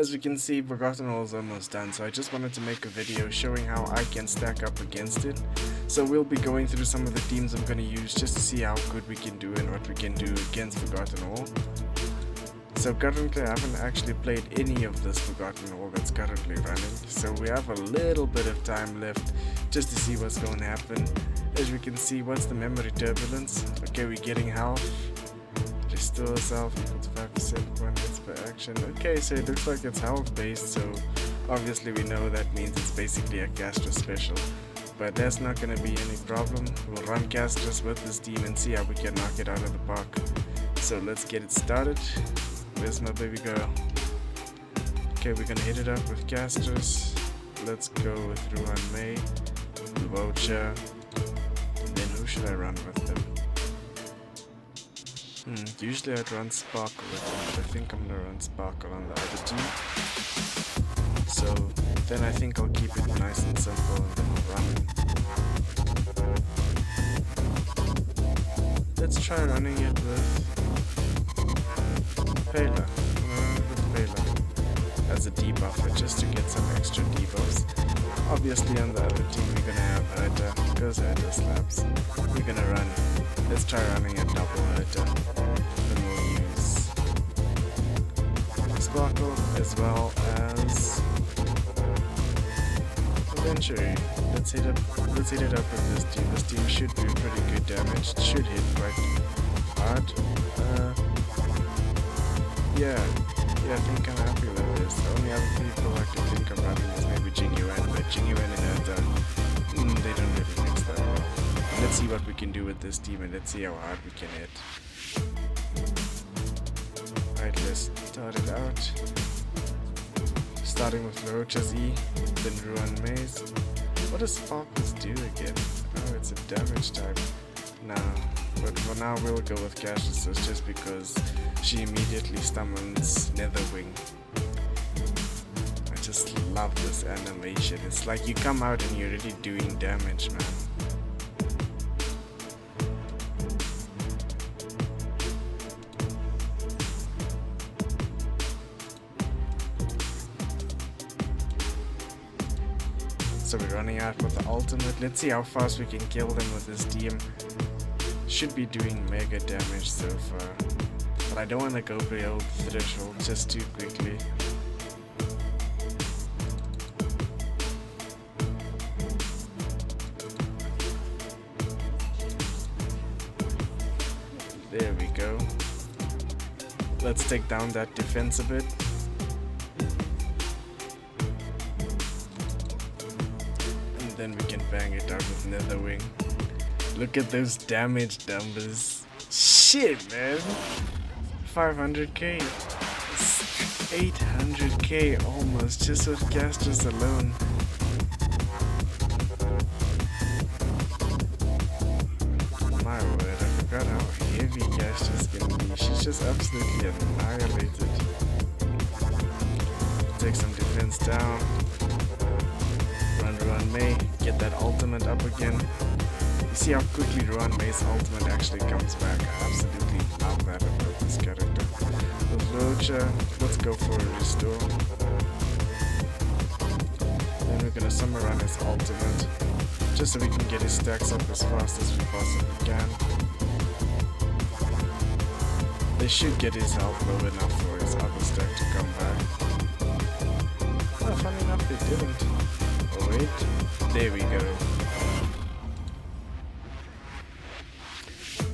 As we can see, Forgotten All is almost done, so I just wanted to make a video showing how I can stack up against it. So we'll be going through some of the teams I'm going to use just to see how good we can do and what we can do against Forgotten All. So currently I haven't actually played any of this Forgotten All that's currently running, so we have a little bit of time left just to see what's going to happen. As we can see, what's the memory turbulence? Okay, we're getting health. Restore self equals 5% 1 hits per action. Okay, so it looks like it's health based, so obviously we know that means it's basically a Castorice special. But that's not going to be any problem. We'll run Castorice with this team and see how we can knock it out of the park. So let's get it started. Where's my baby girl? Okay, we're going to hit it up with Castorice. Let's go with Ruan May, Voucher, and then who should I run with them? Usually I'd run Sparkle with them, but I think I'm gonna run Sparkle on the other team. So then I think I'll keep it nice and simple and then I'll run it. Let's try running it with Pela. With Pela as a debuffer, just to get some extra debuffs. Obviously on the other team we're gonna have Herta, because Herta slaps. We're gonna run. Let's try running a double Herta. Then we'll use Sparkle as well as Adventure. Let's hit it up with this team. This team should do pretty good damage. It should hit quite hard. Yeah, I think I'm happy with this. The only other people I can think of running is maybe Jingyuan, but Jingyuan and Herta, they don't really mix that well. Let's see what we can do with this team and let's see how hard we can hit. Alright, let's start it out. Starting with Rocha's E, then Ruan Maze. What does Sparkles do again? Oh, it's a damage type. Nah, but for now we'll go with Castorice just because she immediately summons Netherwing. I just love this animation. It's like you come out and you're already doing damage, man. So we're running out with the ultimate. Let's see how fast we can kill them with this team. Should be doing mega damage so far. But I don't want to go below threshold just too quickly. There we go. Let's take down that defense a bit. And then we can bang it out with Netherwing. Look at those damage numbers. Shit, man. 500k. 800k almost just with Castorice alone. My word, I forgot how heavy Castorice can be. She's just absolutely annihilated. Take some defense down. Ruan May, get that ultimate up again. You see how quickly Ruan May's ultimate actually comes back. I absolutely love that about this character. With Rocha, let's go for a restore. Then we're gonna summon run his ultimate, just so we can get his stacks up as fast as we possibly can. They should get his health low enough for his other stack to come back. Oh, funny enough they didn't. Oh wait, there we go.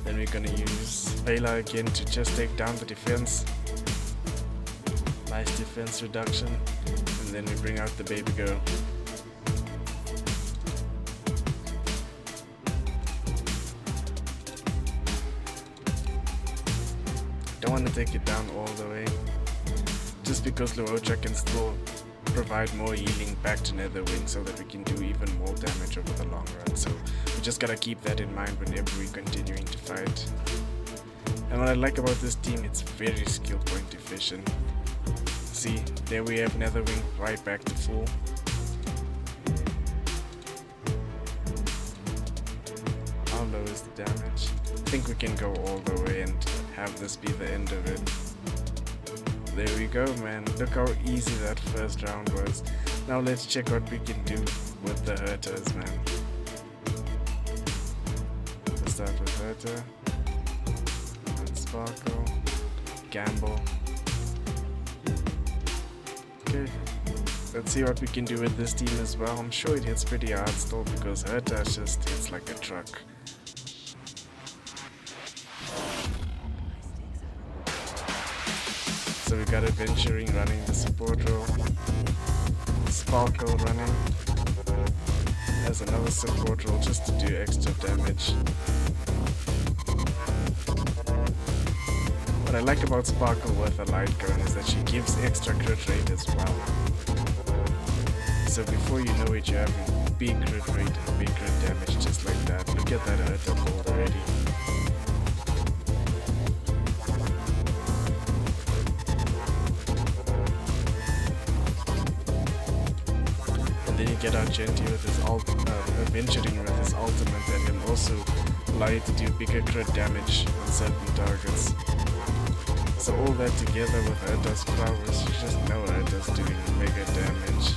Then we're gonna use Pela again to just take down the defense. Nice defense reduction. And then we bring out the baby girl. Don't want to take it down all the way. Just because Luocha can still provide more healing back to Netherwing so that we can do even more damage over the long run. So we just gotta keep that in mind whenever we're continuing to fight. And what I like about this team, it's very skill point efficient. See, there we have Netherwing right back to full. How low is the damage? I think we can go all the way and have this be the end of it. There we go, man. Look how easy that first round was. Now let's check what we can do with the Hertas, man. Let's start with Herta. And Sparkle. Gamble. Okay. Let's see what we can do with this team as well. I'm sure it hits pretty hard still because Herta just hits like a truck. So we got Adventuring running the support role. Sparkle running as another support role just to do extra damage. What I like about Sparkle with a light gun is that she gives extra crit rate as well. So before you know it, you have a big crit rate and big crit damage just like that. Look at that Herta build already. Then you get out Genty with his Adventuring with his ultimate that can also allow you to do bigger crit damage on certain targets. So all that together with Herta's prowess, you just know Herta's doing mega damage.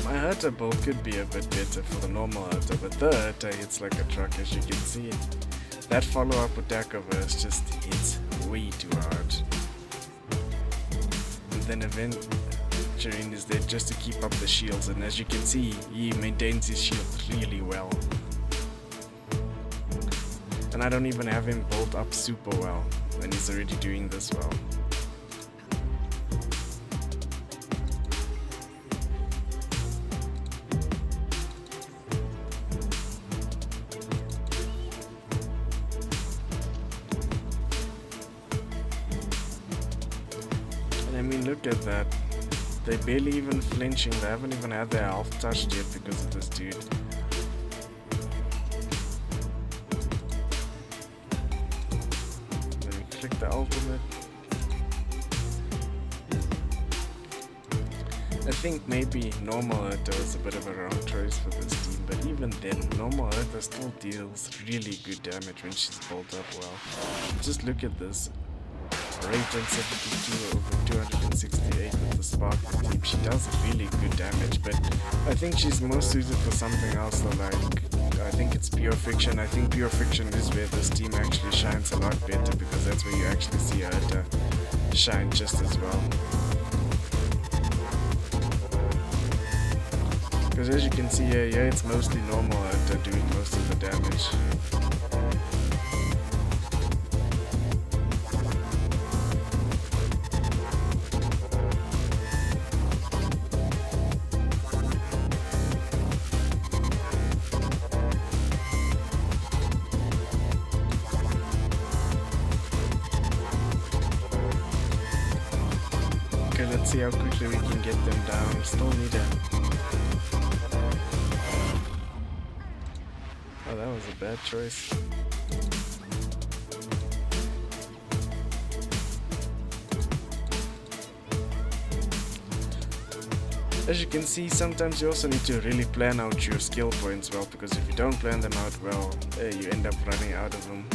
My Herta build could be a bit better for the normal Herta, but the Herta hits like a truck, as you can see. That follow-up attack of hers just hits way too hard. And then Adventuring is there just to keep up the shields, and as you can see, he maintains his shield really well. And I don't even have him built up super well, and he's already doing this well. I mean, look at that. They're barely even flinching. They haven't even had their health touched yet because of this dude. Then we click the ultimate. I think maybe normal Herta was a bit of a wrong choice for this team, but even then, normal Herta still deals really good damage when she's built up well. Just look at this. Rate on 72 over 268 with the Sparkle team. She does really good damage, but I think she's more suited for something else though, like I think it's Pur Fiction. I think Pur Fiction is where this team actually shines a lot better because that's where you actually see Herta shine just as well. Because as you can see here, yeah, it's mostly normal Herta doing most of the damage. Okay, let's see how quickly we can get them down. Still need a... Oh, that was a bad choice. As you can see, sometimes you also need to really plan out your skill points well, because if you don't plan them out well, you end up running out of them.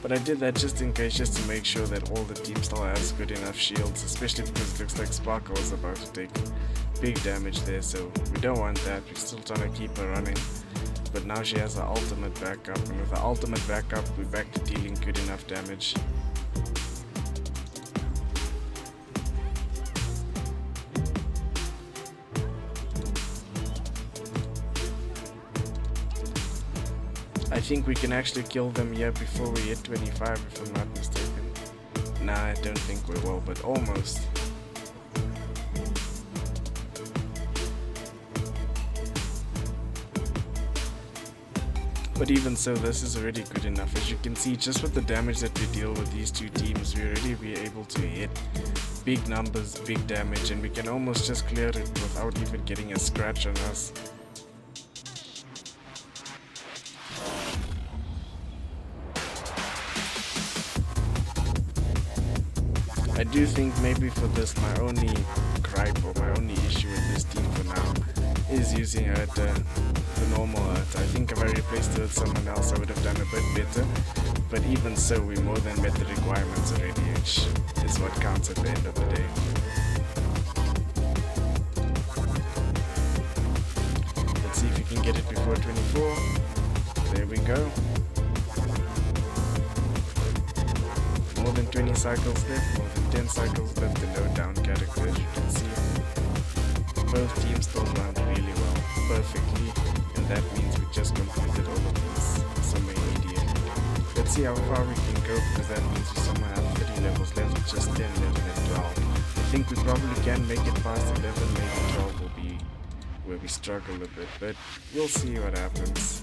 But I did that just in case, just to make sure that all the team still has good enough shields, especially because it looks like Sparkle is about to take big damage there, so we don't want that. We're still trying to keep her running. But now she has her ultimate backup, and with her ultimate backup, we're back to dealing good enough damage. I think we can actually kill them here before we hit 25, if I'm not mistaken. Nah, I don't think we will, but almost. But even so, this is already good enough. As you can see, just with the damage that we deal with these two teams, we already be able to hit big numbers, big damage, and we can almost just clear it without even getting a scratch on us. I do think maybe for this, my only gripe or my only issue with this team for now is using her at the normal hurt. I think if I replaced her with someone else, I would have done a bit better. But even so, we more than met the requirements already, which is what counts at the end of the day. Let's see if we can get it before 24. There we go. More than 20 cycles left, more than 10 cycles left, the no down character, as you can see. Both teams still run really well, perfectly, and that means we just completed all of these somewhere immediately. Let's see how far we can go, because that means we somewhere have 30 levels left, just 10, 11, and 12. I think we probably can make it past 11, maybe 12 will be where we struggle a bit, but we'll see what happens.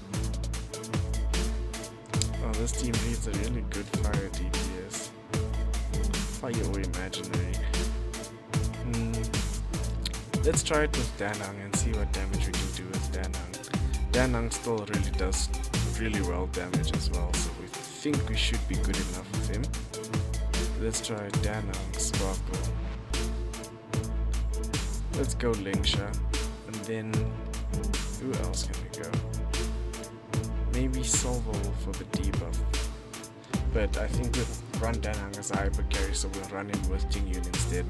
Oh, this team needs a really good fire DPS. Fire or imaginary. Let's try it with Danang and see what damage we can do with Danang. Danang still really does really well damage as well, so we think we should be good enough with him. Let's try Danang, Sparkle. Let's go Lingsha, and then who else can we go? Maybe Solvo for the debuff. But I think we'll run Danang as a hyper carry, so we'll run him with Jingyun instead.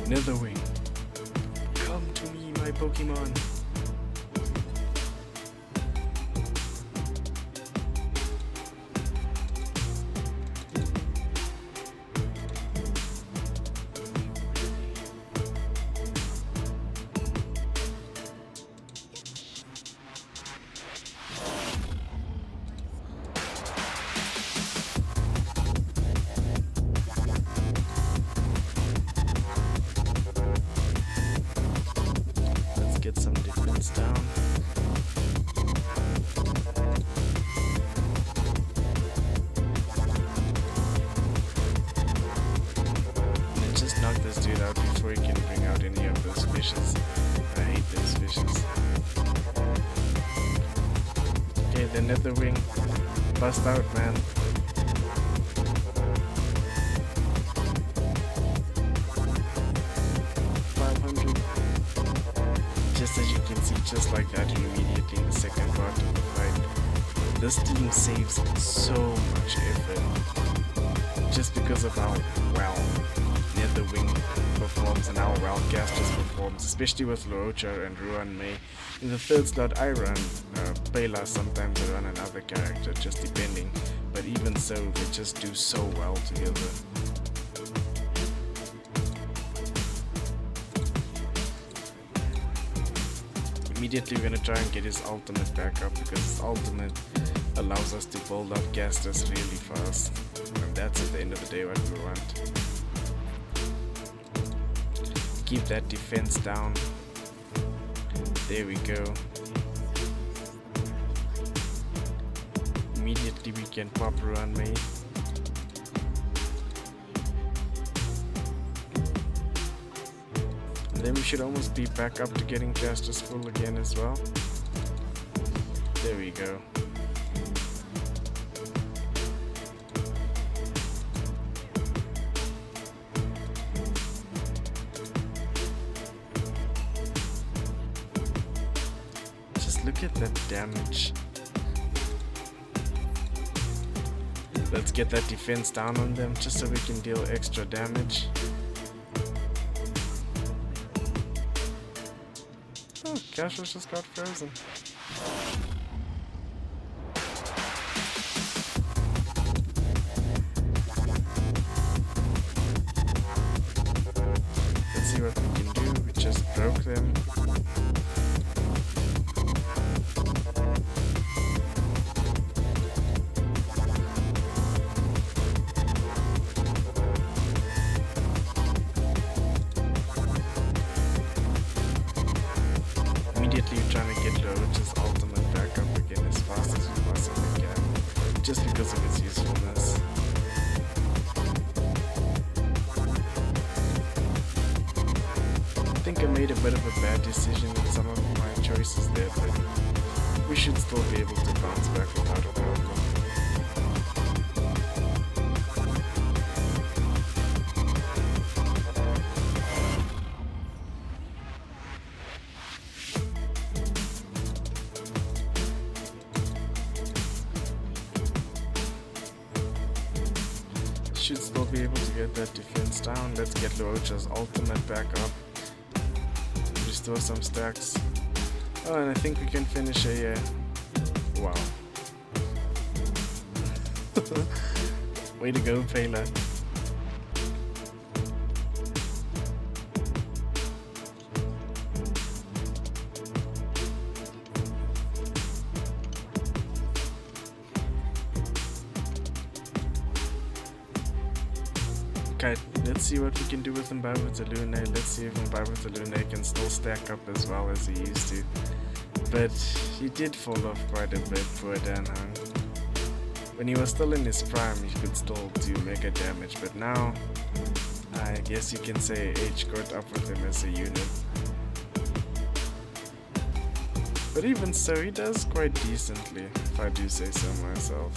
Netherwing, come to me, my Pokemon. Get some defense down. And then just knock this dude out before he can bring out any of those fishes. I hate those fishes. Okay, the Netherwing. Bust out, man. Just as you can see, just like that, immediately in the second part of the fight, this team saves so much effort just because of how well Netherwing performs and how well Castorice performs, especially with Lorocha and Ruan Mei. In the third slot, I run Pela, sometimes I run another character, just depending, but even so, they just do so well together. Immediately we're going to try and get his ultimate back up, because his ultimate allows us to build up Castorice really fast, and that's at the end of the day what we want. Keep that defense down. There we go. Immediately we can pop Ruan Mei. Then we should almost be back up to getting Castorice full again as well. There we go. Just look at that damage. Let's get that defense down on them just so we can deal extra damage. Oh, Castorice just got frozen. Let's see what we can do. We just broke them. Immediately trying to get Lorocha's ultimate back up again as fast as we possibly can, just because of its usefulness. think I made a bit of a bad decision in some of my choices there, but we should still be able to bounce back without a problem. Should still be able to get that defense down. Let's get Luocha's ultimate back up. Restore some stacks. Oh, and I think we can finish a wow. Way to go, Pela. Okay, let's see what we can do with Mbabutalune. Let's see if Mbabutalune can still stack up as well as he used to. But he did fall off quite a bit, poor Danhang. When he was still in his prime, he could still do mega damage, but now, I guess you can say age caught up with him as a unit. But even so, he does quite decently, if I do say so myself.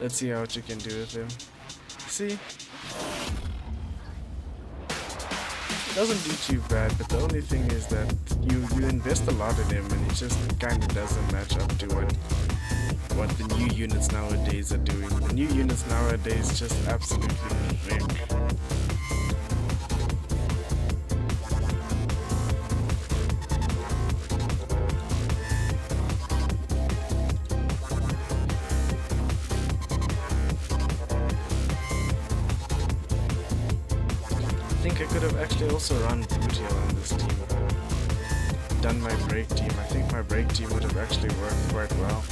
Let's see what you can do with him. See? Doesn't do too bad, but the only thing is that you invest a lot in him and he just kind of doesn't match up to what the new units nowadays are doing. The new units nowadays just absolutely wreck. I think I could have actually also run Booty on this team. Done my break team. I think my break team would have actually worked quite well.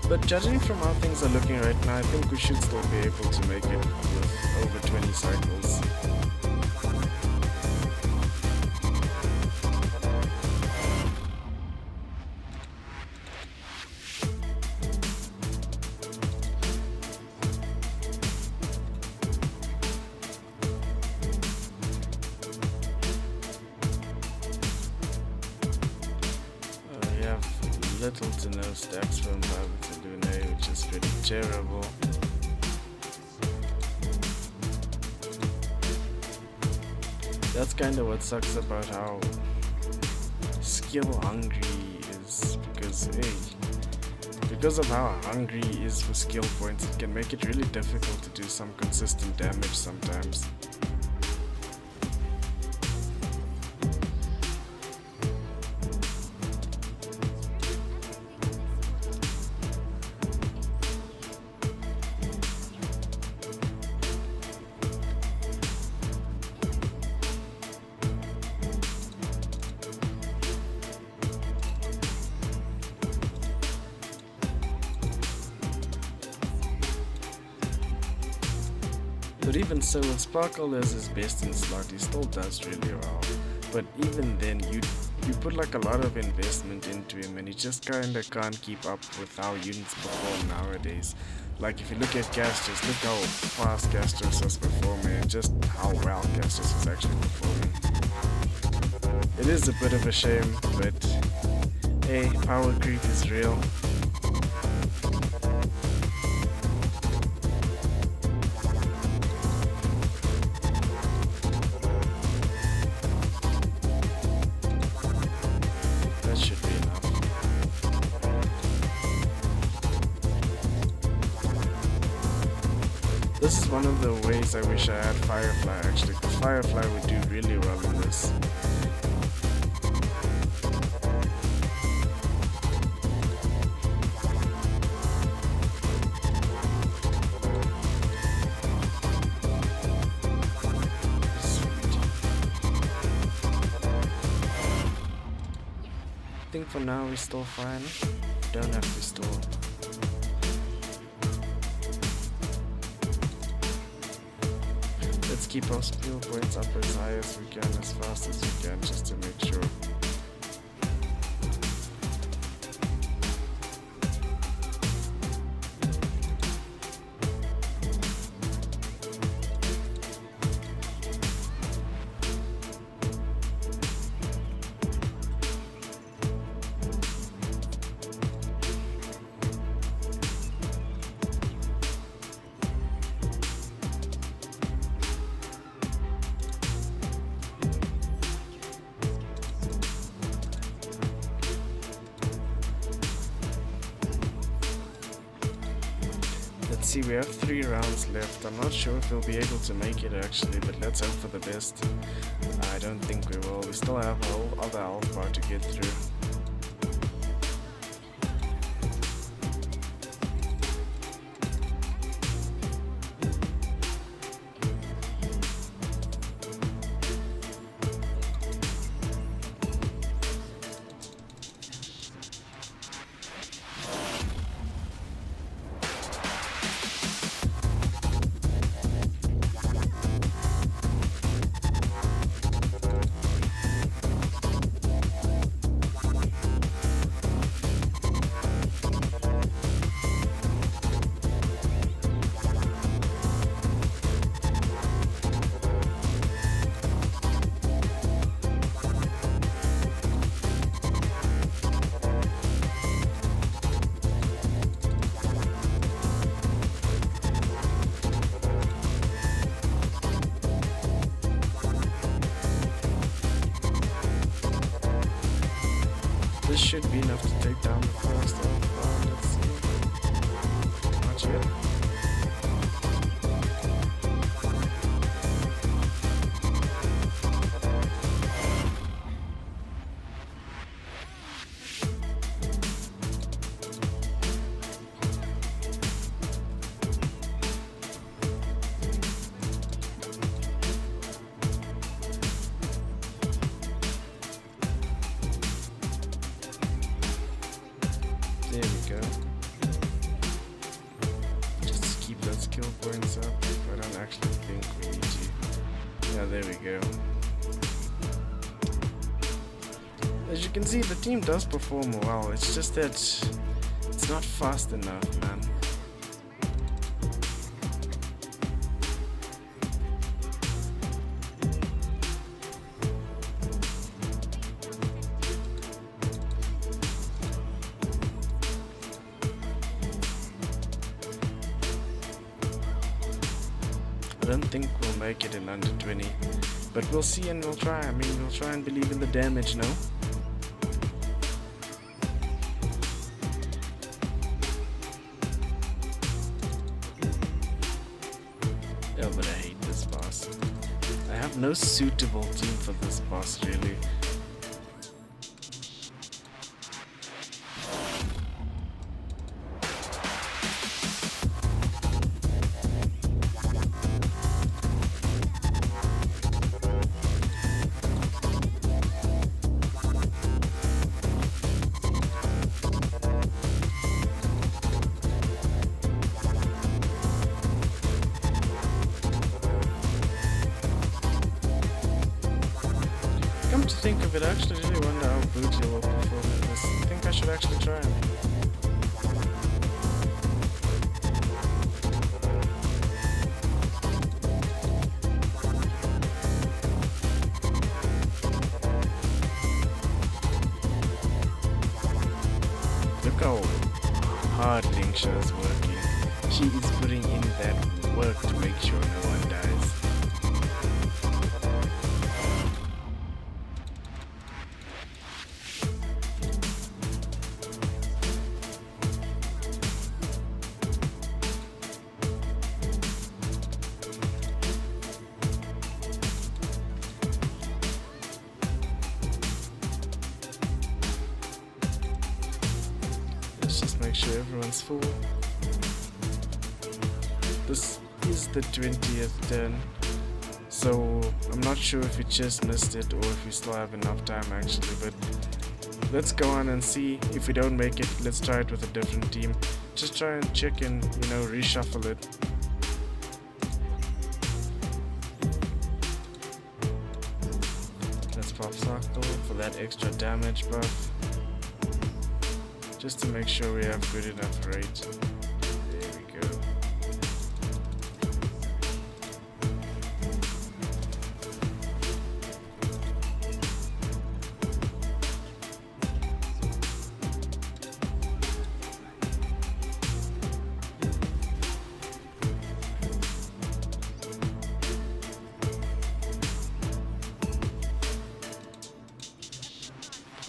But judging from how things are looking right now, I think we should still be able to make it with over 20 cycles. Little to no stacks from Mbabutalune, which is pretty terrible. That's kind of what sucks about how skill hungry is, because because of how hungry he is for skill points, it can make it really difficult to do some consistent damage sometimes. But even so, with Sparkle as his best in slot, he still does really well. But even then, you put like a lot of investment into him and he just kinda can't keep up with how units perform nowadays. Like if you look at Castorice, look how fast Castorice is performing and just how well Castorice is actually performing. It is a bit of a shame, but hey, power creep is real. This is one of the ways I wish I had Firefly actually, because Firefly would do really well in this. Sweet. I think for now we're still fine. Don't have to store. Let's keep our skill points up as high as we can, as fast as we can, just to make sure. Let's see, we have 3 rounds left. I'm not sure if we'll be able to make it actually, but let's hope for the best. I don't think we will. We still have a whole other health bar to get through. This should be enough to take down the first of, let's see. Not yet. There we go. Just to keep those skill points up. I don't actually think we need to. Yeah, there we go. As you can see, the team does perform well. It's just that it's not fast enough, man. I don't think we'll make it in under 20, but we'll see and we'll try. I mean, we'll try and believe in the damage, no? Oh, but I hate this boss. I have no suitable team for this boss, really. Come to think of it, I actually really wonder how Booty will perform in this. I think I should actually try him. Look how hard Lingsha is working. She is putting in that work to make sure no one dies. Let's just make sure everyone's full. This is the 20th turn, so I'm not sure if we just missed it or if we still have enough time actually, but let's go on and see. If we don't make it, let's try it with a different team. Just try and check and, you know, reshuffle it. Let's pop Circle for that extra damage buff, just to make sure we have good enough rate. There we go.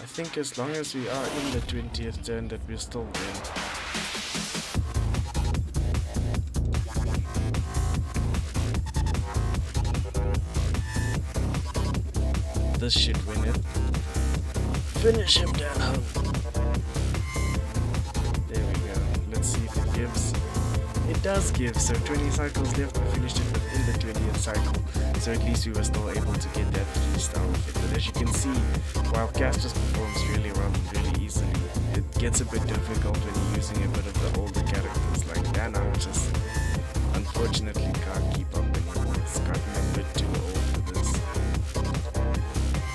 I think as long as we are in the 20th turn that we'll still win. this should win it. Finish him down. There we go. Let's see if it gives. It does give, so 20 cycles left. I finished it within the 20th cycle, so at least we were still able to get that 3-star with it. But as you can see, while Castorice performs really well and really easily, it gets a bit difficult when you're using a bit of the older characters like Dana, just unfortunately can't keep up anymore. It's gotten a bit too old for this.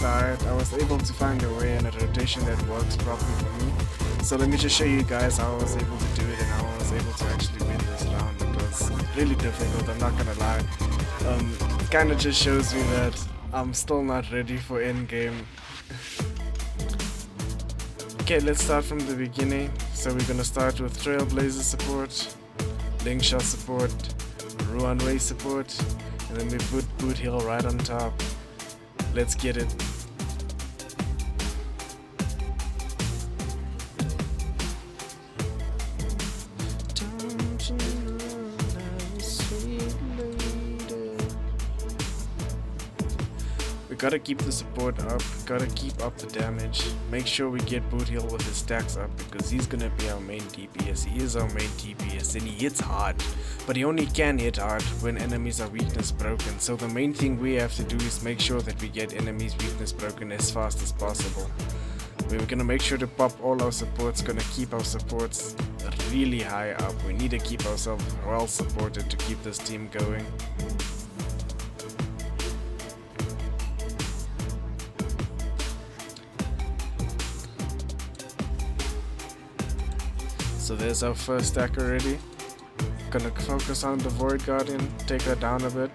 But I was able to find a way and a rotation that works properly for me. So let me just show you guys how I was able to do it and how I was able to actually win this round. It was really difficult, I'm not gonna lie. It kinda just shows me that I'm still not ready for endgame. Okay, let's start from the beginning. So we're gonna start with Trailblazer support, Linkshot support, Ruan Way support, and then we put Boot Hill right on top. Let's get it. We gotta keep the support up, gotta keep up the damage, make sure we get Boot Hill with his stacks up because he's gonna be our main DPS. He is our main DPS and he hits hard, but he only can hit hard when enemies are weakness broken. So the main thing we have to do is make sure that we get enemies weakness broken as fast as possible. We're gonna make sure to pop all our supports, gonna keep our supports really high up. We need to keep ourselves well supported to keep this team going. So there's our first stack already. Gonna focus on the Void Guardian, take her down a bit.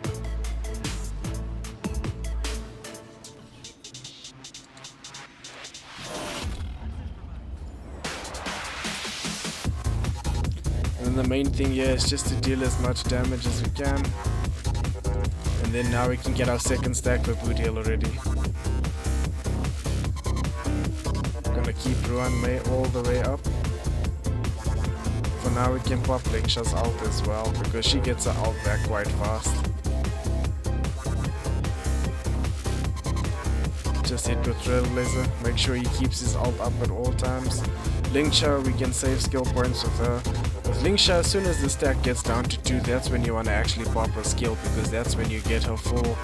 And then the main thing here is just to deal as much damage as we can. And then now we can get our second stack with Boot Hill already. Gonna keep Ruan May all the way up. For now we can pop Linkshot's ult as well, because she gets her ult back quite fast. Just hit with Trailblazer, make sure he keeps his ult up at all times. Linkshot, we can save skill points with her. With Linkshot, as soon as the stack gets down to 2, that's when you want to actually pop her skill, because that's when you get her full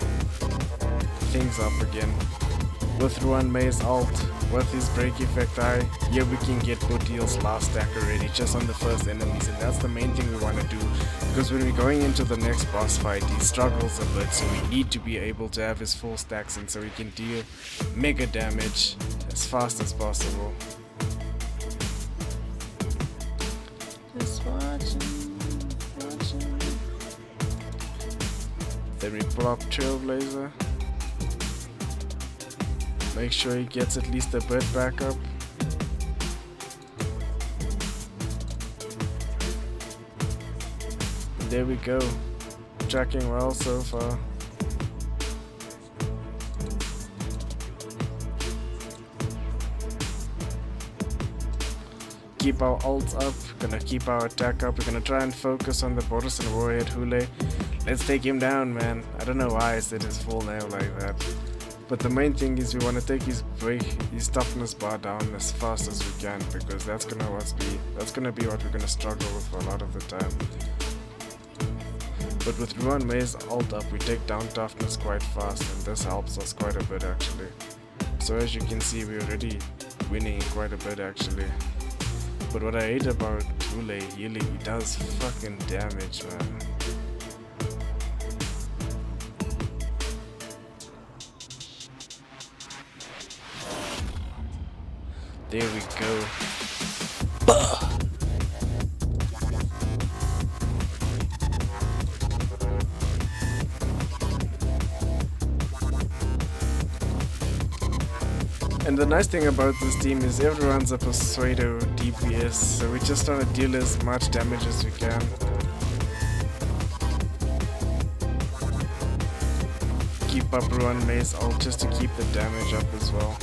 things up again. With Ruan May's ult, with his break effect high, here we can get Boot Hill's last stack already, just on the first enemies, and that's the main thing we want to do, because when we're going into the next boss fight, he struggles a bit, so we need to be able to have his full stacks in so we can deal mega damage as fast as possible. Just watching. Then we plop Trailblazer. Make sure he gets at least a bit back up. There we go. Tracking well so far. Keep our ults up, gonna keep our attack up. We're gonna try and focus on the Boris and Warhead Hule. Let's take him down, man. I don't know why I said his full name like that. But the main thing is we want to take his toughness bar down as fast as we can, because that's gonna be what we're gonna struggle with for a lot of the time. But with Ruan May's ult up, we take down toughness quite fast, and this helps us quite a bit actually. So as you can see, we're already winning quite a bit actually. But what I hate about Hule, he does fucking damage, man. There we go. And the nice thing about this team is everyone's a Persuado DPS, so we just try to deal as much damage as we can. Keep up Ruan May's ult just to keep the damage up as well.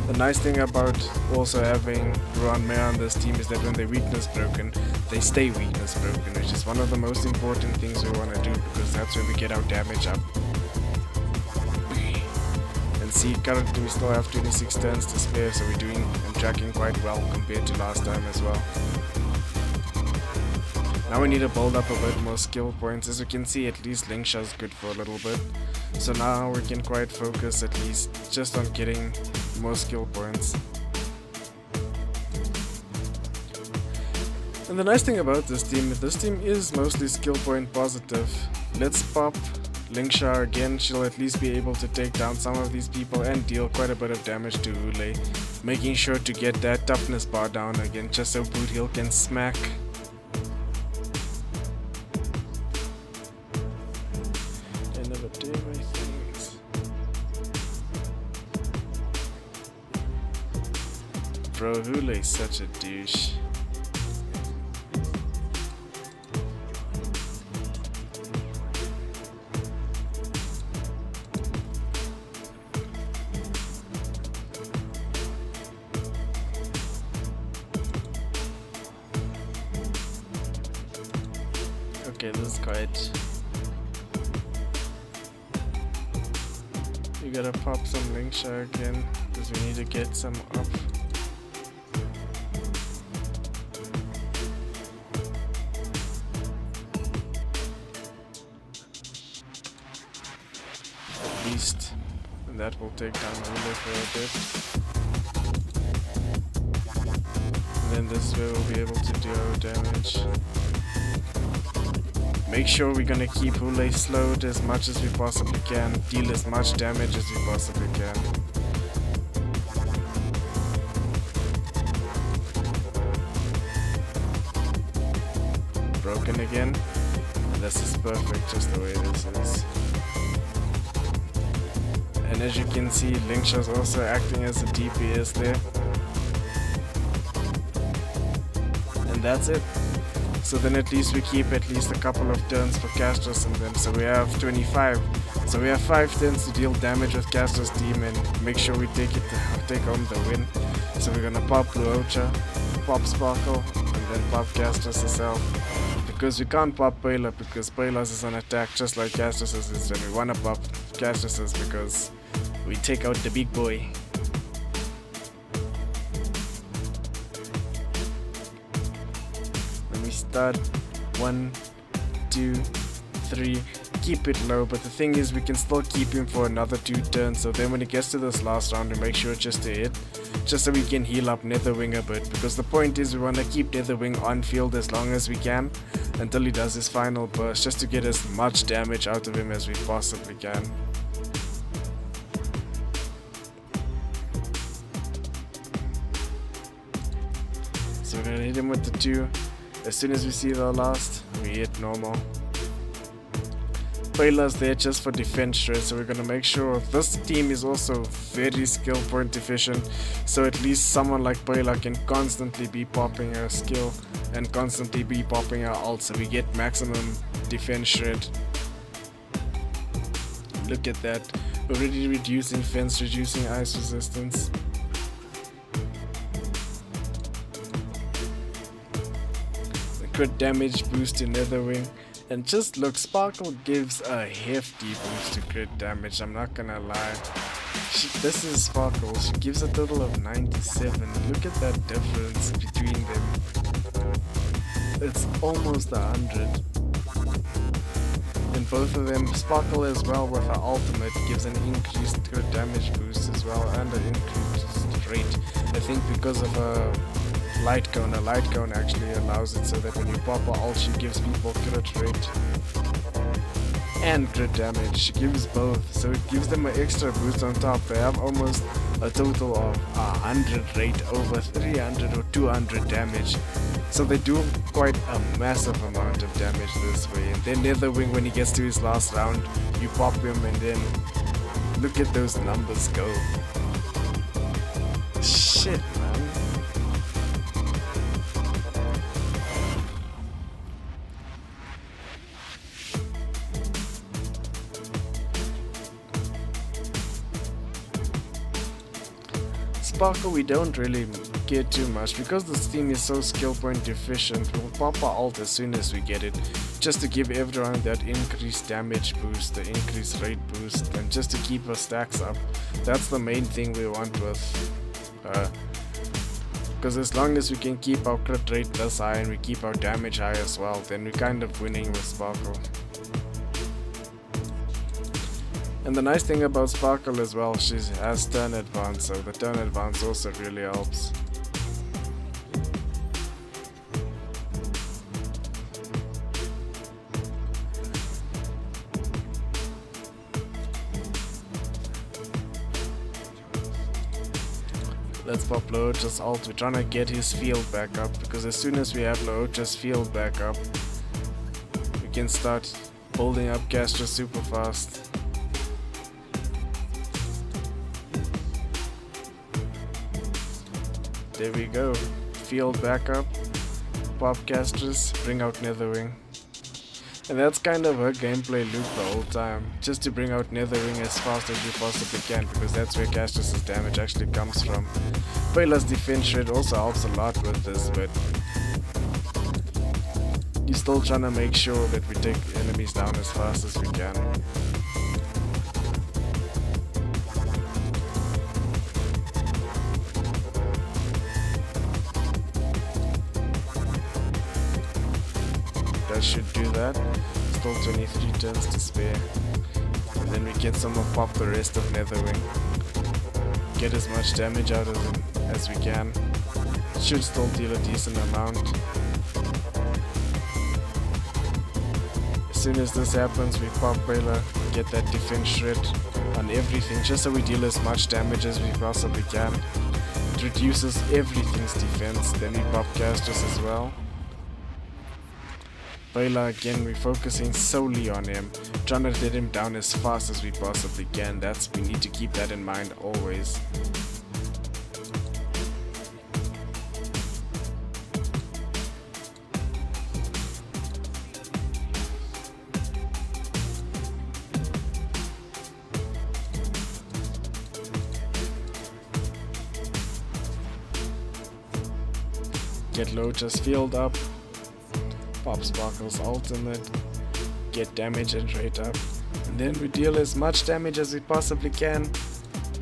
The nice thing about also having Ruan May on this team is that when they're weakness broken, they stay weakness broken, which is one of the most important things we want to do, because that's when we get our damage up. see, currently we still have 26 turns to spare, so we're doing and tracking quite well compared to last time as well. Now we need to build up a bit more skill points. As you can see, at least Lingsha's good for a little bit. So now we can quite focus at least just on getting more skill points. And the nice thing about this team is mostly skill point positive. Let's pop Lingsha again. She'll at least be able to take down some of these people and deal quite a bit of damage to Hule. Making sure to get that toughness bar down again just so Boot Hill can smack. Bro, Hule is such a douche. Okay, this is quite... You gotta pop some Lingsha again, because we need to get some up. At least, and that will take down Hule for a bit. And then this is where we'll be able to do our damage. Make sure we're gonna keep Hule slowed as much as we possibly can, deal as much damage as we possibly can. Broken again. This is perfect just the way this is. And as you can see, Lingsha's also acting as a DPS there. And that's it. So then at least we keep at least a couple of turns for Castorice and them. So we have 25. So we have 5 turns to deal damage with Castorice's team and make sure we take home the win. So we're gonna pop Luocha, pop Sparkle, and then pop Castorice herself. Because we can't pop Payla because Payla's is an attack just like Castorice's is, and we wanna pop Castorice's because we take out the big boy. Start 1, 2, 3, keep it low, but the thing is we can still keep him for another 2 turns, so then when it gets to this last round we make sure just to hit, just so we can heal up Netherwing a bit, because the point is we want to keep Netherwing on field as long as we can until he does his final burst, just to get as much damage out of him as we possibly can. So we're gonna hit him with the 2. As soon as we see the last, we hit normal. Payla's there just for defense straight, so we're gonna make sure this team is also very skill point efficient, so at least someone like Payla can constantly be popping her skill and constantly be popping her ult, so we get maximum defense shred. Look at that, already reducing fence, reducing ice resistance. Crit damage boost to Netherwing, and just look, Sparkle gives a hefty boost to crit damage, I'm not gonna lie. This is Sparkle, she gives a total of 97, look at that difference between them. It's almost 100. And both of them, Sparkle as well with her ultimate gives an increased crit damage boost as well, and an increased rate. I think because of a light cone actually allows it so that when you pop her ult she gives people crit rate and crit damage. She gives both, so it gives them an extra boost on top. They have almost a total of 100 rate over 300 or 200 damage, so they do quite a massive amount of damage this way. And then Netherwing, when he gets to his last round, you pop him and then look at those numbers go. Shit, man. Sparkle we don't really get too much because this team is so skill point deficient. We'll pop our ult as soon as we get it. just to give everyone that increased damage boost, the increased rate boost, and just to keep our stacks up. That's the main thing we want with because as long as we can keep our crit rate this high and we keep our damage high as well, then we're kind of winning with Sparkle. And the nice thing about Sparkle as well, she has turn advance, so the turn advance also really helps. Let's pop Laocha's ult. We're trying to get his field back up, because as soon as we have Laocha's field back up, we can start building up Castorice super fast. There we go. Field back up. Pop Castorice, bring out Netherwing. And that's kind of her gameplay loop the whole time, just to bring out Netherwing as fast as you possibly can, because that's where Castorice's damage actually comes from. Payla's defense shred also helps a lot with this, but you're still trying to make sure that we take enemies down as fast as we can. That should do that. Still 23 turns to spare. And then we get someone pop the rest of Netherwing. Get as much damage out of him as we can. Should still deal a decent amount. As soon as this happens, we pop Payla, get that defense shred on everything, just so we deal as much damage as we possibly can. It reduces everything's defense. Then we pop Castorice as well. Payla, again, we're focusing solely on him, trying to let him down as fast as we possibly can. We need to keep that in mind always. Get Laocha's field up. Pop Sparkle's ultimate, get damage and rate up, and then we deal as much damage as we possibly can,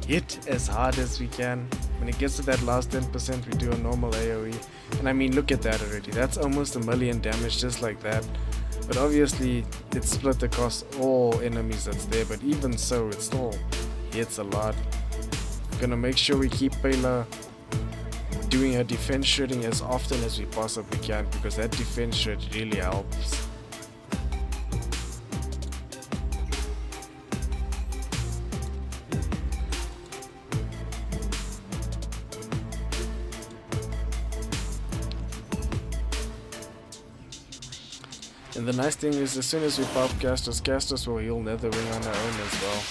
hit as hard as we can. When it gets to that last 10%, we do a normal AoE, and I mean, look at that already, that's almost 1,000,000 damage just like that. But obviously it's split across all enemies that's there, but even so, it still hits a lot. Gonna make sure we keep Payla doing her defense shredding as often as we possibly can, because that defense shred really helps. And the nice thing is, as soon as we pop Castorice, Castorice will heal Netherwing on her own as well.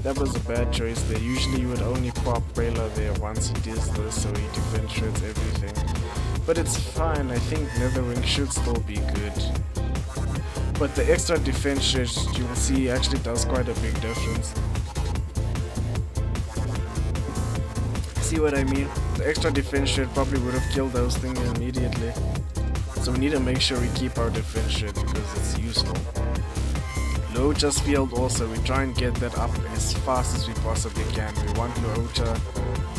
That was a bad choice there. Usually you would only pop Payla there once he does this, so he defense shreds everything. But it's fine, I think Netherwing should still be good. But the extra defense shred, you will see, actually does quite a big difference. See what I mean? The extra defense shred probably would have killed those things immediately. So we need to make sure we keep our defense shred because it's useful. Laocha's field also, we try and get that up as fast as we possibly can. We want Laocha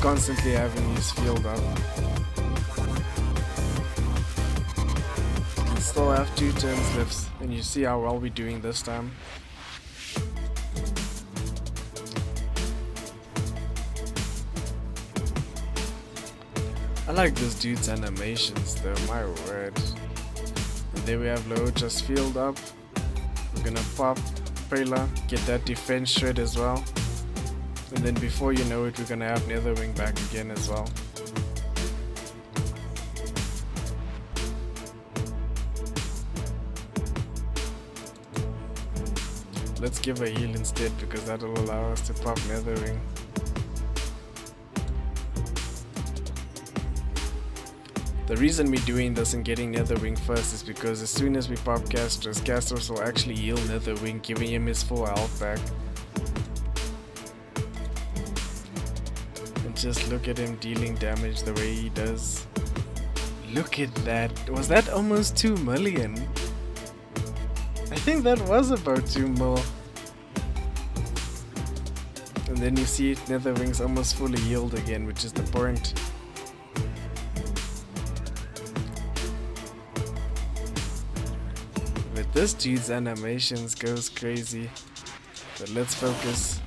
constantly having his field up. We still have 2 turns left, and you see how well we're doing this time. I like this dude's animations though, my word. And there we have Laocha's field up. We're gonna pop Payla, get that defense shred as well. And then before you know it, we're gonna have Netherwing back again as well. Let's give a heal instead, because that will allow us to pop Netherwing. The reason we're doing this and getting Netherwing first is because as soon as we pop Castorice, Castorice will actually heal Netherwing, giving him his full health back. just look at him dealing damage the way he does. Look at that. Was that almost 2 million? I think that was about 2 mil. And then you see Netherwings almost fully healed again, which is the point. But this dude's animations goes crazy. But let's focus.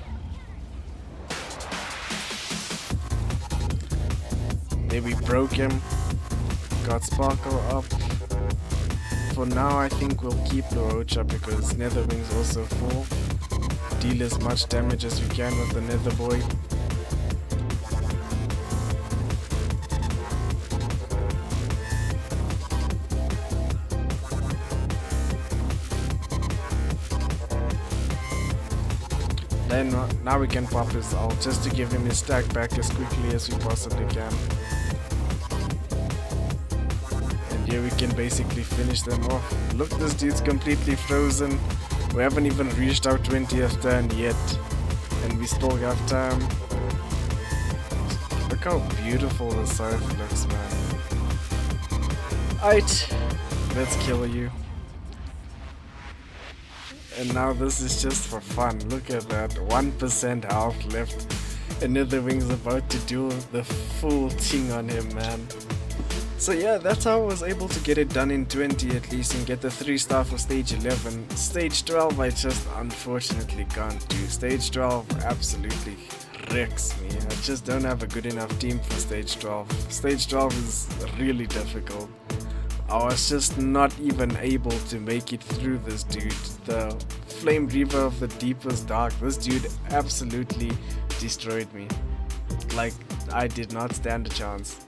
There, we broke him. Got Sparkle up. For now I think we'll keep the Roach up because Netherwings also full. Deal as much damage as we can with the Nether Boy. Then now we can pop his ult just to give him his stack back as quickly as we possibly can. And here we can basically finish them off. Look, this dude's completely frozen. We haven't even reached our 20th turn yet, and we still have time. Look how beautiful the scythe looks, man. Aight, let's kill you. And now this is just for fun. Look at that, 1% health left. And Netherwings about to do the full thing on him, man. So yeah, that's how I was able to get it done in 20 at least and get the 3-star for stage 11. Stage 12 I just unfortunately can't do. Stage 12 absolutely wrecks me. I just don't have a good enough team for stage 12. Stage 12 is really difficult. I was just not even able to make it through this dude. The Flame Reaver of the Deepest Dark, this dude absolutely destroyed me. Like, I did not stand a chance.